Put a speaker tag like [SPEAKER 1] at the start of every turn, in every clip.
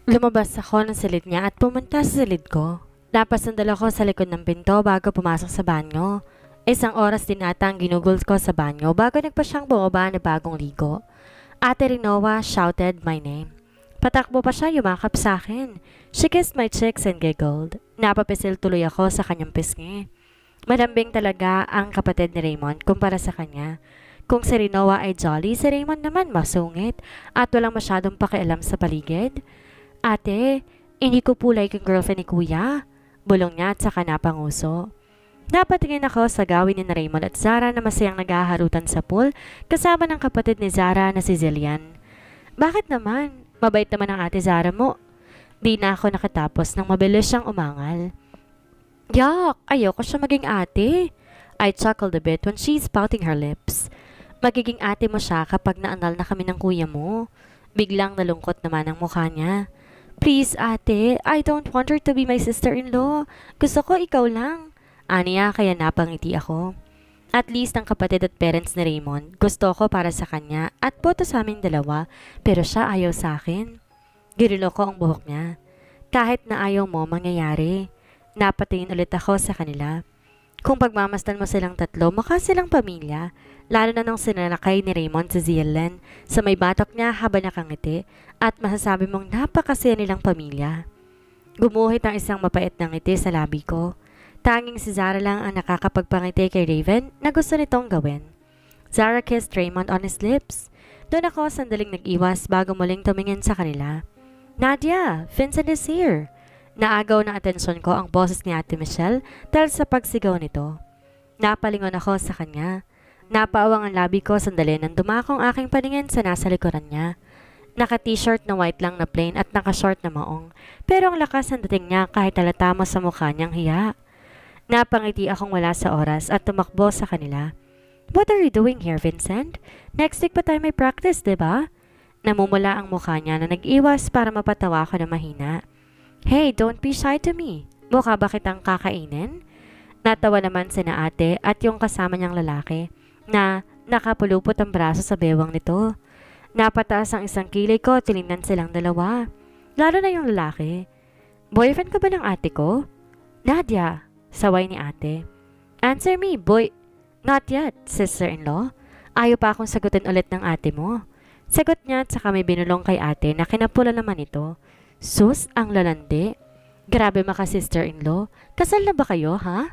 [SPEAKER 1] Lumabas ako ng silid niya at pumunta sa silid ko. Napasandal ako sa likod ng pinto bago pumasok sa banyo. Isang oras din ata ang ginugol ko sa banyo bago nagpa siyang bumaba na bagong ligo. Ate Rinoa shouted my name. Patakbo pa siya yumakap sa akin. She kissed my cheeks and giggled. Napapisil tuloy ako sa kanyang pisngi. Malambing talaga ang kapatid ni Raymond kumpara sa kanya. Kung si Rinoa ay jolly, si Raymond naman masungit at walang masyadong pakialam sa paligid. Ate, hindi ko po like yung girlfriend ni kuya. Bulong niya at saka napanguso. Napatingin ako sa gawin ni Raymond at Zara na masayang naghaharutan sa pool kasama ng kapatid ni Zara na si Zillian. Bakit naman? Mabait naman ang ate Zara mo. Di na ako nakatapos nang mabilis siyang umangal. Yak! Ayoko siya maging ate. I chuckled a bit when she's pouting her lips. Magiging ate mo siya kapag naanal na kami ng kuya mo. Biglang nalungkot naman ang mukha niya. Please ate, I don't want her to be my sister-in-law. Gusto ko ikaw lang. Aniya kaya napangiti ako. At least ang kapatid at parents ni Raymond gusto ko para sa kanya at boto sa aming dalawa pero siya ayaw sa akin. Girilo ko ang buhok niya. Kahit na ayaw mo mangyayari. Napatingin ulit ako sa kanila. Kung pagmamasdan mo silang tatlo, mukha silang pamilya. Lalo na nung sinalakay ni Raymond sa Zillian sa may batok niya habang nakangiti at masasabi mong napakasaya nilang pamilya. Gumuhit ang isang mapait na ngiti sa labi ko. Tanging si Zara lang ang nakakapagpangiti kay Raven na gusto nitong gawin. Zara kissed Raymond on his lips. Doon ako sandaling nag-iwas bago muling tumingin sa kanila. Nadia, Vincent is here. Naagaw na atensyon ko ang boses ni Ate Michelle dahil sa pagsigaw nito. Napalingon ako sa kanya. Napaawang ang labi ko sandali nang dumakong aking paningin sa nasa likuran niya. Naka-t-shirt na white lang na plain at naka-short na maong. Pero ang lakas ng dating niya kahit halata mo sa mukha niyang hiya. Napangiti akong wala sa oras at tumakbo sa kanila. What are you doing here, Vincent? Next week pa tayo may practice, diba? Namumula ang mukha niya na nag-iwas para mapatawa ko na mahina. Hey, don't be shy to me. Mukha ba kitang kakainin? Natawa naman sina ate at yung kasama niyang lalaki na nakapulupot ang braso sa bewang nito. Napataas ang isang kilay ko, tinignan silang dalawa. Lalo na yung lalaki. Boyfriend ka ba ng ate ko? Nadia, saway ni ate. Answer me, boy. Not yet, sister-in-law. Ayaw pa akong sagutin ulit ng ate mo. Sagot niya at saka may binulong kay ate na kinapula naman ito. Sus, ang lalandi. Grabe maka sister-in-law. Kasal na ba kayo, ha?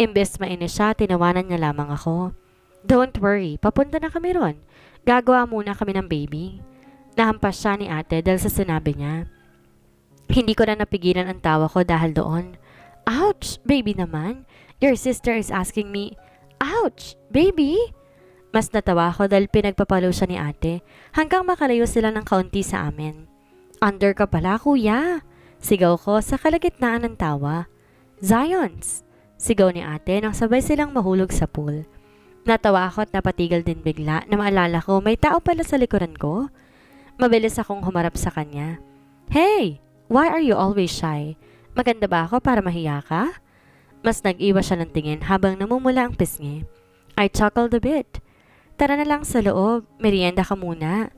[SPEAKER 1] Imbes mainis siya, tinawanan niya lamang ako. Don't worry, papunta na kami ron. Gagawa muna kami ng baby. Nahampas siya ni ate dahil sa sinabi niya. Hindi ko na napigilan ang tawa ko dahil doon. Ouch, baby naman. Your sister is asking me, ouch, baby? Mas natawa ako dahil pinagpapalo siya ni ate hanggang makalayo sila ng kaunti sa amin. Under ka pala, kuya. Sigaw ko sa kalagitnaan ng tawa. Zions! Sigaw ni ate nang sabay silang mahulog sa pool. Natawa ako at napatigil din bigla na maalala ko may tao pala sa likuran ko. Mabilis akong humarap sa kanya. Hey! Why are you always shy? Maganda ba ako para mahiya ka? Mas nag-iwas siya ng tingin habang namumula ang pisngi. I chuckled a bit. Tara na lang sa loob, merienda ka muna.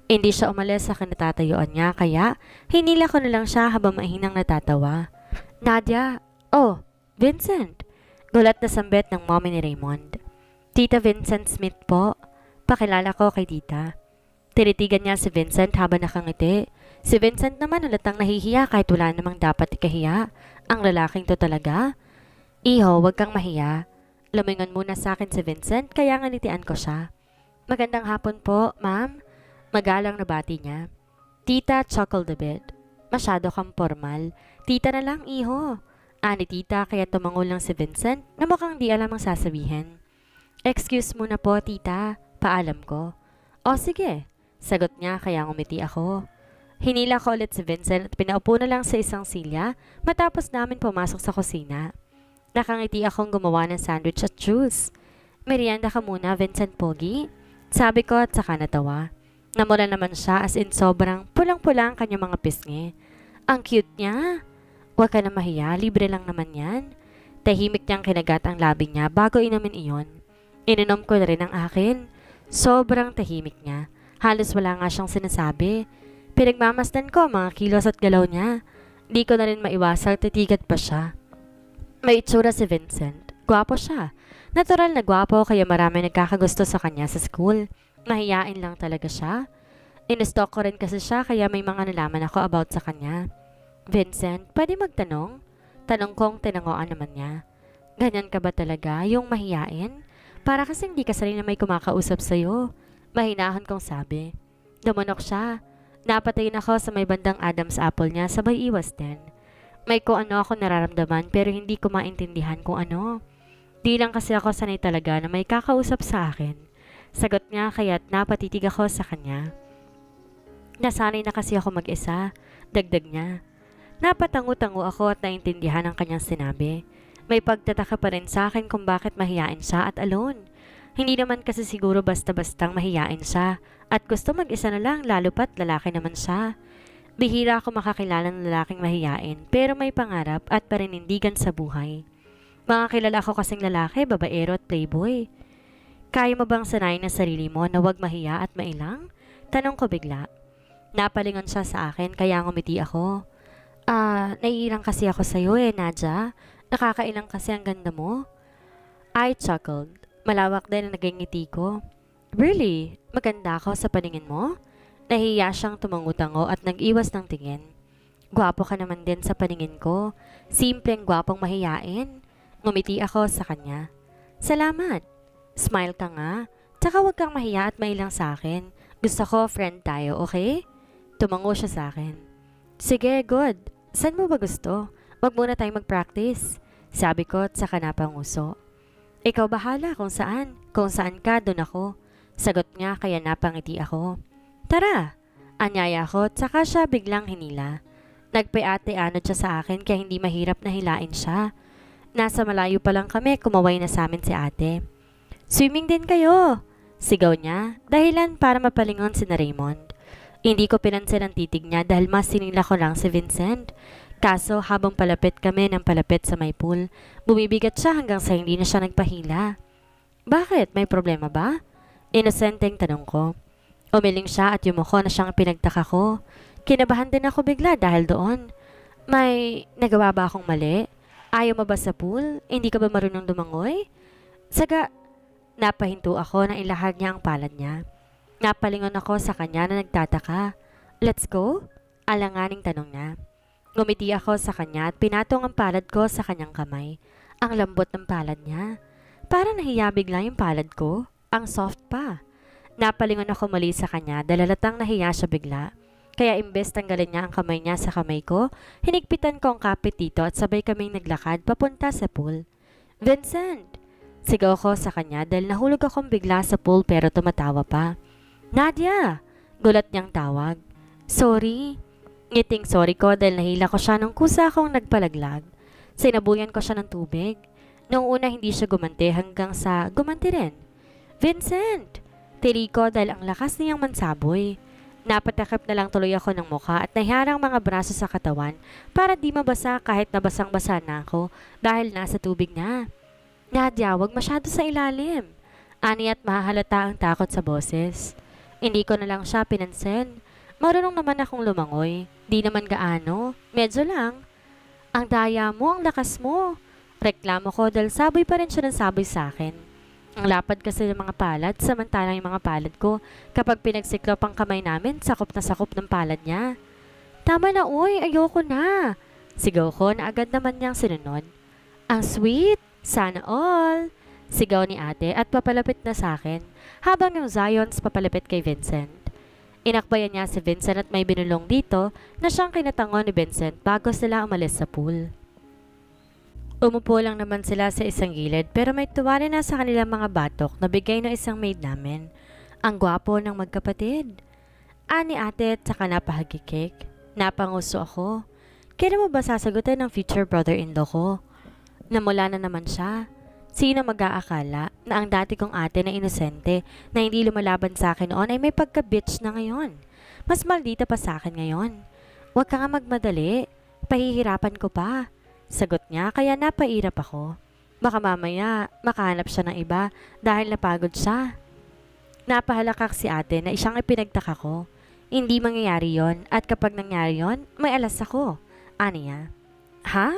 [SPEAKER 1] Hindi siya umalis sa kinatatayuan niya kaya hinila ko na lang siya habang mahinang natatawa. Nadia, oh, Vincent. Gulat na sambit ng mommy ni Raymond. Tita Vincent Smith po. Pakilala ko kay tita. Tinitigan niya si Vincent habang nakangiti. Si Vincent naman halatang nahihiya kahit wala namang dapat ikahiya. Ang lalaking to talaga. Iho, wag kang mahiya. Lumingon muna sa akin si Vincent kaya nganitian ko siya. Magandang hapon po, ma'am. Magalang na bati niya. Tita chuckled a bit. Masyado kang formal. Tita na lang, iho. Ani tita kaya tumangol lang si Vincent na mukhang di alam ang sasabihin. Excuse muna po, tita. Paalam ko. O sige. Sagot niya kaya ngumiti ako. Hinila ko ulit si Vincent at pinaupo na lang sa isang silya matapos namin pumasok sa kusina. Nakangiti akong gumawa ng sandwich at juice. Merienda ka muna, Vincent Pogi. Sabi ko at saka natawa. Namula naman siya as in sobrang pulang-pula ang kanyang mga pisngi. Ang cute niya. Huwag ka na mahiya, libre lang naman yan. Tahimik niyang kinagat ang labi niya bago inumin iyon. Ininom ko na rin ang akin. Sobrang tahimik niya. Halos wala nga siyang sinasabi. Pinagmamasdan ko ang mga kilos at galaw niya. Di ko na rin maiwasang titigat pa siya. May itsura si Vincent. Gwapo siya. Natural na gwapo kaya marami nagkakagusto sa kanya sa school. Mahiyain lang talaga siya. In-stalk ko rin kasi siya kaya may mga nalaman ako about sa kanya. Vincent, pwede magtanong? Tanong kong tinangoan naman niya. Ganyan ka ba talaga, yung mahiyain? Para kasing di ka sanay na may kumakausap sa'yo. Mahinahon kong sabi. Dumunok siya. Napatayin ako sa may bandang Adam's apple niya sa may iwas din. May kung ano ako nararamdaman pero hindi ko maintindihan kung ano. Di lang kasi ako sanay talaga na may kakausap sa akin. Sagot niya kaya't napatitig ako sa kanya. Nasanay na kasi ako mag-isa. Dagdag niya. Napatango-tango ako at naintindihan ang kanyang sinabi. May pagtataka pa rin sa akin kung bakit mahiyain siya at alone. Hindi naman kasi siguro basta-bastang mahiyain siya at gusto mag-isa na lang lalo pat lalaki naman siya. Bihira ako makakilala ng lalaking mahiyain pero may pangarap at paninindigan sa buhay. Mga kilala ko kasing lalaki, babaero at playboy. Kaya mo bang sanayin ang sarili mo na wag mahiya at mailang? Tanong ko bigla. Napalingon siya sa akin kaya ngumiti ako. Naiirang kasi ako sa'yo Nadia. Nakakailang kasi ang ganda mo. I chuckled. Malawak din ang naging ngiti ko. Really? Maganda ako sa paningin mo? Nahiya siyang tumangutango at nag-iwas ng tingin. Gwapo ka naman din sa paningin ko. Simpleng gwapong mahiyain. Ngumiti ako sa kanya. Salamat. Smile ka nga. Tsaka huwag kang mahiya at mailang sa akin. Gusto ko friend tayo, okay? Tumango siya sa akin. Sige, good. Saan mo ba gusto? Wag muna tayong mag-practice. Sabi ko at saka napanguso. Ikaw bahala kung saan. Kung saan ka, doon ako. Sagot niya kaya napangiti ako. Tara! Anyaya ko at saka siya biglang hinila. Nagpay-ate-anod siya sa akin kaya hindi mahirap na hilain siya. Nasa malayo pa lang kami, kumaway na sa amin si ate. Swimming din kayo! Sigaw niya, dahilan para mapalingon si na Raymond. Hindi ko pinansin ang titig niya dahil mas sinila ko lang si Vincent. Kaso habang palapit kami ng palapit sa may pool, bumibigat siya hanggang sa hindi na siya nagpahila. Bakit? May problema ba? Inosenteng tanong ko. Umiling siya at yumuko na siyang pinagtaka ko. Kinabahan din ako bigla dahil doon. May nagawa ba akong mali? Ayaw mo ba sa pool? Hindi ka ba marunong lumangoy? Saga, napahinto ako na ilahad niya ang palad niya. Napalingon ako sa kanya na nagtataka. Let's go? Alanganing tanong niya. Ngumiti ako sa kanya at pinatong ang palad ko sa kanyang kamay. Ang lambot ng palad niya. Parang nahiya bigla yung palad ko. Ang soft pa. Napalingon ako muli sa kanya dahil halatang nahiya siya bigla. Kaya imbes tanggalin niya ang kamay niya sa kamay ko, hinigpitan ko ang kapit dito at sabay kaming naglakad papunta sa pool. Vincent! Sigaw ko sa kanya dahil nahulog akong bigla sa pool pero tumatawa pa. Nadia! Gulat niyang tawag. Sorry. Ngiting sorry ko dahil nahila ko siya nung kusa akong nagpalaglag. Sinabuyan ko siya ng tubig. Noong una hindi siya gumanti hanggang sa gumanti rin. Vincent! Tiri ko dahil ang lakas niyang mansaboy. Napatakip na lang tuloy ako ng mukha at nahiharang mga braso sa katawan para di mabasa kahit nabasang-basa na ako dahil nasa tubig na. Nadia, wag masyado sa ilalim. Ani at mahahalata ang takot sa boses. Hindi ko na lang siya pinansin. Marunong naman akong lumangoy. Di naman gaano. Medyo lang. Ang daya mo, ang lakas mo. Reklamo ko dahil saboy pa rin siya ng saboy sa akin. Ang lapad kasi ng mga palad, samantalang yung mga palad ko, kapag pinagsiklop ang kamay namin, sakop na sakop ng palad niya. Tama na uy, ayoko na. Sigaw ko na agad naman niyang sinunod. Ang sweet, sana all. Sigaw ni ate at papalapit na sa akin, habang yung Zions papalapit kay Vincent. Inakbayan niya si Vincent at may binulong dito na siyang kinatango ni Vincent bago sila umalis sa pool. Umupo lang naman sila sa isang gilid pero may tuwari na sa kanilang mga batok na bigay ng isang maid namin. Ang gwapo ng magkapatid. Ani ate at saka napahagikik. Napanguso ako. Kailan mo ba sasagutin ng future brother-in-law ko? Namula na naman siya. Sino mag-aakala na ang dati kong ate na inosente na hindi lumalaban sa akin noon ay may pagka-bitch na ngayon? Mas maldita pa sa akin ngayon. Huwag ka nga magmadali. Pahihirapan ko pa. Sagot niya kaya napairap ako. Baka mamaya makahanap siya ng iba dahil napagod siya. Napahalakak si ate na isang ipinagtaka ko. Hindi mangyayari yon at kapag nangyari yon, may alas ako. Aniya. Ha?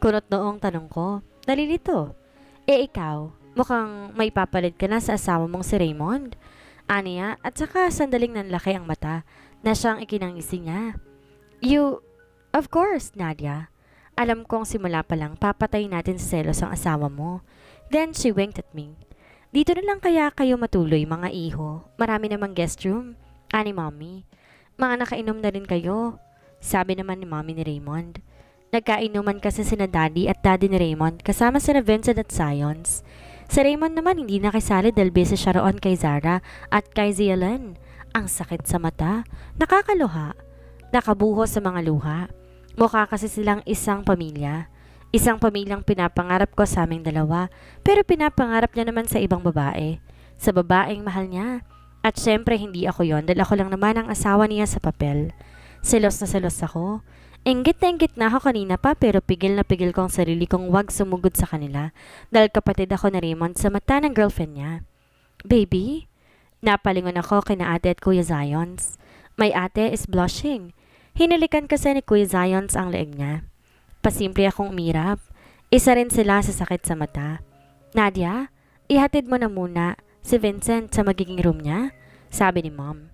[SPEAKER 1] Kunot noong tanong ko. Nalilito. Ikaw, mukhang may papalit ka na sa asawa mong si Raymond. Aniya at saka sandaling nanlaki ang mata na siyang ikinangisi niya. Of course, Nadia. Alam kong simula pa lang papatayin natin sa selos ang asawa mo. Then she winked at me. Dito na lang kaya kayo matuloy mga iho. Marami namang guest room. Ani Mommy. Mga nakainom na rin kayo. Sabi naman ni Mommy ni Raymond. Nagkainuman kasi sina Daddy at Daddy ni Raymond kasama sina Vincent at Science. Si Raymond naman hindi nakisali dahil busy siya roon kay Zara at kay Zialan. Ang sakit sa mata. Nakakaluha. Nakabuhos sa mga luha. Mukha kasi silang isang pamilya. Isang pamilyang pinapangarap ko sa aming dalawa, pero pinapangarap niya naman sa ibang babae. Sa babaeng mahal niya. At syempre hindi ako yon dahil ako lang naman ang asawa niya sa papel. Selos na selos ako. Inggit na ako kanina pa pero pigil na pigil ko ang sarili kong wag sumugod sa kanila dahil kapatid ako na Raymond sa mata ng girlfriend niya. Baby? Napalingon ako kina ate at Kuya Zions. My ate is blushing. Hinilikan kasi ni Kuya Zions ang leeg niya. Pasimple akong umirap. Isa rin sila sa sakit sa mata. Nadia, ihatid mo na muna si Vincent sa magiging room niya, sabi ni Mom.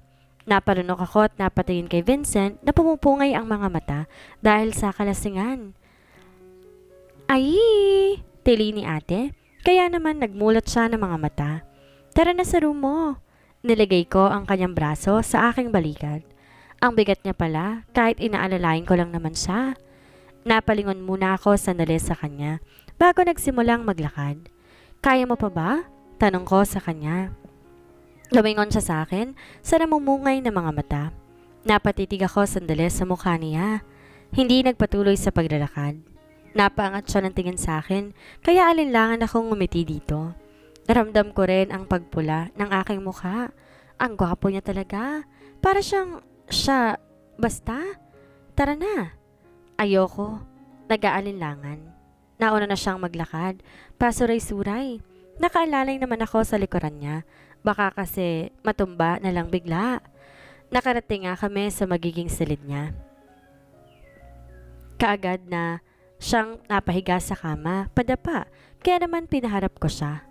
[SPEAKER 1] Napalunok ako at napatingin kay Vincent na pumupungay ang mga mata dahil sa kalasingan. Ay! Tili ni ate. Kaya naman nagmulat siya ng mga mata. Tara na sa room mo. Niligay ko ang kanyang braso sa aking balikat. Ang bigat niya pala kahit inaalalayan ko lang naman siya. Napalingon muna ako sandali sa kanya bago nagsimulang maglakad. Kaya mo pa ba? Tanong ko sa kanya. Lumingon siya sa akin sa namumungay na mga mata. Napatitig ako sandali sa mukha niya. Hindi nagpatuloy sa paglalakad. Napaangat siya ng tingin sa akin kaya alinlangan akong ngumiti dito. Naramdam ko rin ang pagpula ng aking mukha. Ang gwapo niya talaga. Para siyang siya. Basta. Tara na. Ayoko. Nag-aalinlangan. Nauna na siyang maglakad. Pasuray-suray. Nakaalalay naman ako sa likuran niya. Baka kasi matumba na lang bigla. Nakarating nga kami sa magiging silid niya. Kaagad na siyang napahiga sa kama, padapa, kaya naman pinaharap ko siya.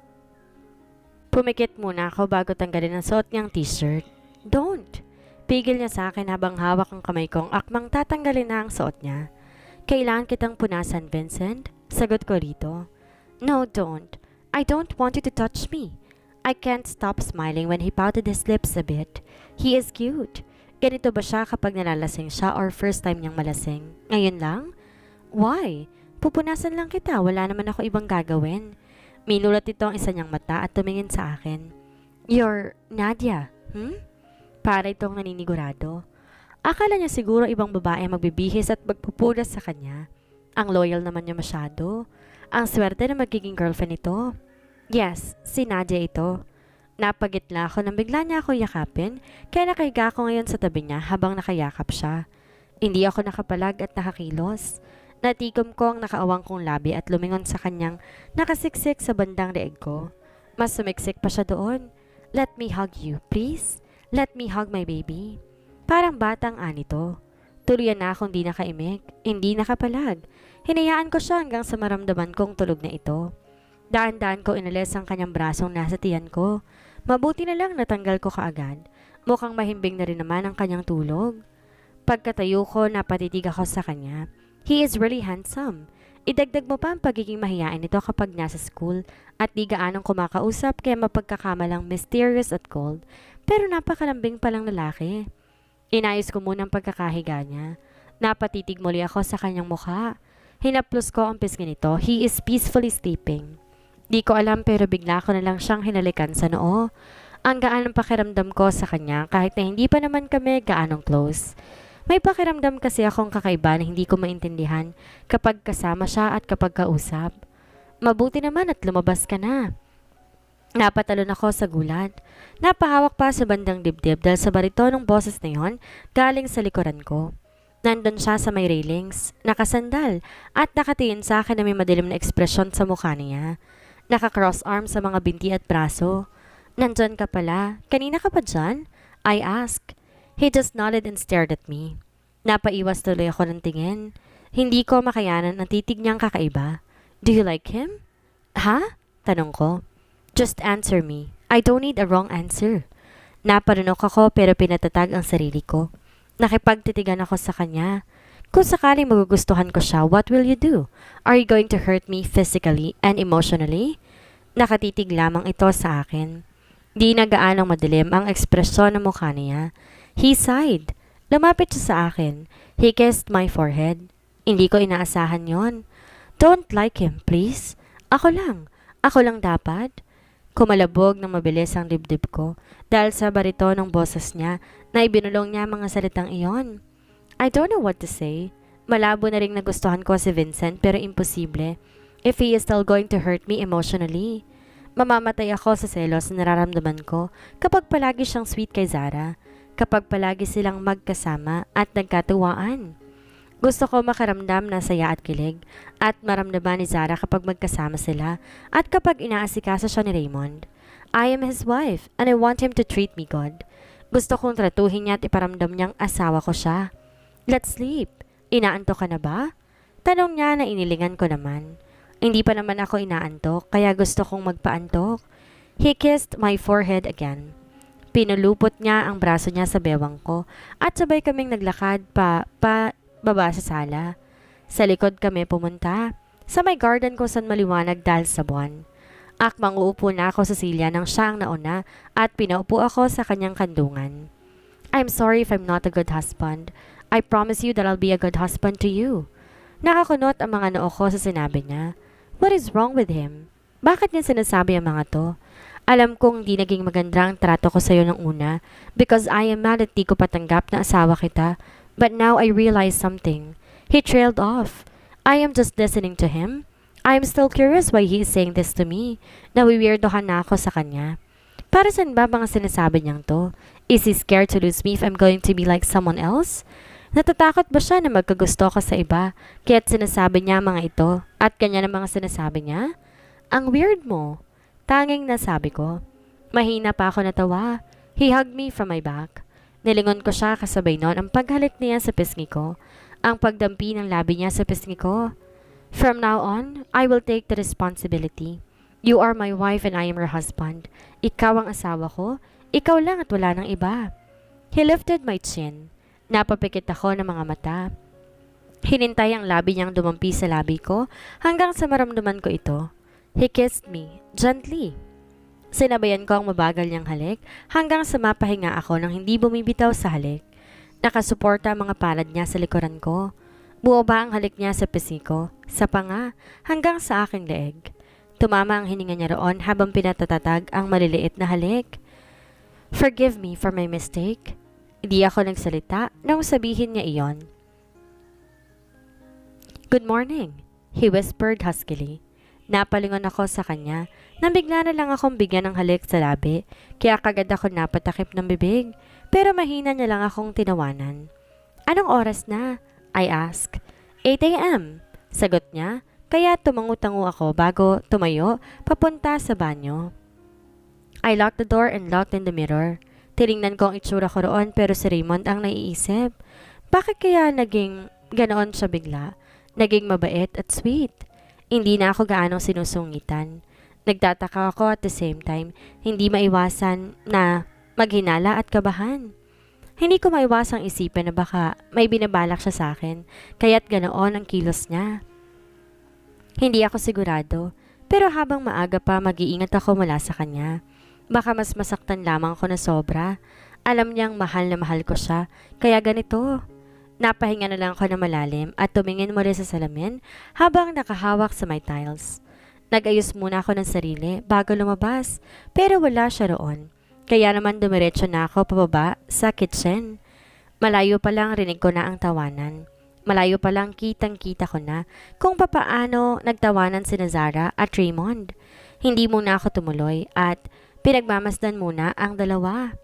[SPEAKER 1] Pumikit muna ako bago tanggalin ang suot niyang t-shirt. Don't! Pigil niya sa akin habang hawak ang kamay kong akmang tatanggalin na ang suot niya. Kailangan kitang punasan, Vincent? Sagot ko rito. No, don't. I don't want you to touch me. I can't stop smiling when he pouted his lips a bit. He is cute. Ganito ba siya kapag nalalasing siya or first time niyang malasing? Ngayon lang? Why? Pupunasan lang kita. Wala naman ako ibang gagawin. Minulat ito ang isa niyang mata at tumingin sa akin. You're Nadia, Para itong naninigurado. Akala niya siguro ibang babae magbibihis at magpupunas sa kanya. Ang loyal naman niya masyado. Ang swerte na magiging girlfriend ito. Yes, si Nadia ito. Napagitla ako nang bigla niya ako yakapin, kaya nakahiga ako ngayon sa tabi niya habang nakayakap siya. Hindi ako nakapalag at nakakilos. Natikom ko ang nakaawang kong labi at lumingon sa kanyang nakasiksik sa bandang leeg ko. Mas sumiksik pa siya doon. Let me hug you, please. Let me hug my baby. Parang batang anito. Tuluyan na akong di nakaimik, hindi nakapalag. Hinayaan ko siya hanggang sa maramdaman kong tulog na ito. Daan-daan ko inalis ang kanyang brasong nasa tiyan ko. Mabuti na lang natanggal ko kaagad. Mukhang mahimbing na rin naman ang kanyang tulog. Pagkatayo ko, napatitig ako sa kanya. He is really handsome. Idagdag mo pa ang pagiging mahiyain nito kapag nasa school at di gaanong kumakausap kaya mapagkakamalang mysterious at cold. Pero napakalambing palang lalaki. Inayos ko muna ang pagkakahiga niya. Napatitig muli ako sa kanyang mukha. Hinaplos ko ang pisngi nito. He is peacefully sleeping. Di ko alam pero bigla ko na lang siyang hinalikan sa noo. Ang gaan ng pakiramdam ko sa kanya kahit na hindi pa naman kami gaanong close. May pakiramdam kasi akong kakaiba na hindi ko maintindihan kapag kasama siya at kapag kausap. Mabuti naman at lumabas ka na. Napatalon ako sa gulat. Napahawak pa sa bandang dibdib dahil sa baritonong boses na yon galing sa likuran ko. Nandun siya sa may railings, nakasandal at nakatingin sa akin na may madilim na ekspresyon sa mukha niya. Naka-cross arm sa mga binti at braso. Nandyan ka pala. Kanina ka pa dyan? I asked. He just nodded and stared at me. Napaiwas tuloy ako ng tingin. Hindi ko makayanan ang titig niyang kakaiba. Do you like him? Ha? Tanong ko. Just answer me. I don't need a wrong answer. Naparunok ako pero pinatatag ang sarili ko. Nakipagtitigan ako sa kanya. Kung sakaling magugustuhan ko siya, what will you do? Are you going to hurt me physically and emotionally? Nakatitig lamang ito sa akin. Di na gaanong madilim ang ekspresyon ng mukha niya. He sighed. Lumapit siya sa akin. He kissed my forehead. Hindi ko inaasahan yon. Don't like him, please. Ako lang. Ako lang dapat. Kumalabog ng mabilis ang dibdib ko dahil sa barito ng boses niya na ibinulong niya mga salitang iyon. I don't know what to say. Malabo na rin nagustuhan ko si Vincent pero imposible. If he is still going to hurt me emotionally. Mamamatay ako sa selos na nararamdaman ko kapag palagi siyang sweet kay Zara. Kapag palagi silang magkasama at nagkatuwaan. Gusto ko makaramdam na saya at kilig at maramdaman ni Zara kapag magkasama sila at kapag inaasikaso siya ni Raymond. I am his wife and I want him to treat me good. Gusto kong tratuhin niya at iparamdam niyang asawa ko siya. Let's sleep. Inaantok ka na ba? Tanong niya na inilingan ko naman. Hindi pa naman ako inaantok kaya gusto kong magpaantok. He kissed my forehead again. Pinulupot niya ang braso niya sa bewang ko at sabay kaming naglakad baba sa sala. Sa likod kami pumunta. Sa may garden ko saan maliwanag dahil sa buwan. Akmang uupo na ako sa silya nang siya ang nauna at pinaupo ako sa kanyang kandungan. I'm sorry if I'm not a good husband. I promise you that I'll be a good husband to you. Nakakunot ang mga noo ko sa sinabi niya. What is wrong with him? Bakit niya sinasabi ang mga to? Alam kong di naging maganda ang trato ko sa'yo nung una because I am mad at di ko patanggap na asawa kita. But now I realize something. He trailed off. I am just listening to him. I am still curious why he is saying this to me. Nawiwirdohan na ako sa kanya. Para saan ba mga sinasabi niyang to? Is he scared to lose me if I'm going to be like someone else? Natatakot ba siya na magkagusto ko sa iba kaya't sinasabi niya mga ito at kanya na mga sinasabi niya? Ang weird mo. Tanging nasabi ko. Mahina pa ako natawa. He hugged me from my back. Nilingon ko siya kasabay nun ang paghalik niya sa pisngi ko. Ang pagdampi ng labi niya sa pisngi ko. From now on, I will take the responsibility. You are my wife and I am your husband. Ikaw ang asawa ko. Ikaw lang at wala nang iba. He lifted my chin. Napapikit ako ng mga mata. Hinintay ang labi niyang dumampi sa labi ko hanggang sa maramdaman ko ito. He kissed me, gently. Sinabayan ko ang mabagal niyang halik hanggang sa mapahinga ako nang hindi bumibitaw sa halik. Nakasuporta ang mga palad niya sa likuran ko. Buoba ang halik niya sa pisngi ko, sa panga, hanggang sa aking leeg. Tumama ang hininga niya roon habang pinatatatag ang maliliit na halik. Forgive me for my mistake. Hindi ako nagsalita nang sabihin niya iyon. Good morning, he whispered huskily. Napalingon ako sa kanya nang bigla na lang akong bigyan ng halik sa labi kaya kagad ako napatakip ng bibig pero mahina niya lang akong tinawanan. Anong oras na? I asked. 8 a.m. Sagot niya kaya tumangu-tango ako bago tumayo papunta sa banyo. I locked the door and looked in the mirror. Tiningnan ko ang itsura ko roon pero si Raymond ang naiisip. Bakit kaya naging ganoon siya bigla? Naging mabait at sweet. Hindi na ako gaano sinusungitan. Nagtataka ako at the same time, hindi maiwasan na maghinala at kabahan. Hindi ko maiwasang isipin na baka may binabalak siya sa akin, kaya't ganoon ang kilos niya. Hindi ako sigurado, pero habang maaga pa mag-iingat ako mula sa kanya. Baka mas masaktan lamang ako na sobra. Alam niyang mahal na mahal ko siya, kaya ganito. Napahinga na lang ako na malalim at tumingin muli sa salamin habang nakahawak sa my tiles. Nag-ayos muna ako ng sarili bago lumabas, pero wala siya roon. Kaya naman dumiretso na ako pababa sa kitchen. Malayo pa lang rinig ko na ang tawanan. Malayo pa lang kitang-kita ko na kung papaano nagtawanan sina Zara at Raymond. Hindi muna ako tumuloy at pinagmamasdan muna ang dalawa.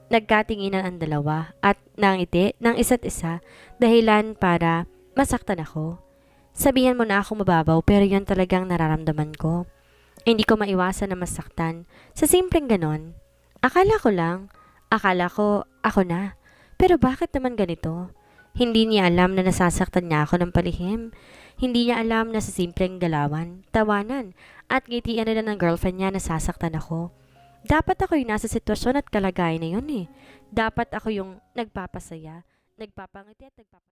[SPEAKER 1] Nagkatinginan ang dalawa at nangiti ng isa't isa dahilan para masaktan ako. Sabihan mo na akong mababaw pero yun talagang nararamdaman ko. Hindi ko maiwasan na masaktan sa simpleng ganon. Akala ko ako na. Pero bakit naman ganito? Hindi niya alam na nasasaktan niya ako ng palihim. Hindi niya alam na sa simpleng galawan, tawanan, at ngitian na ng girlfriend niya nasasaktan ako. Dapat ako yung nasa sitwasyon at kalagayan na yun eh. Dapat ako yung nagpapasaya, nagpapangiti at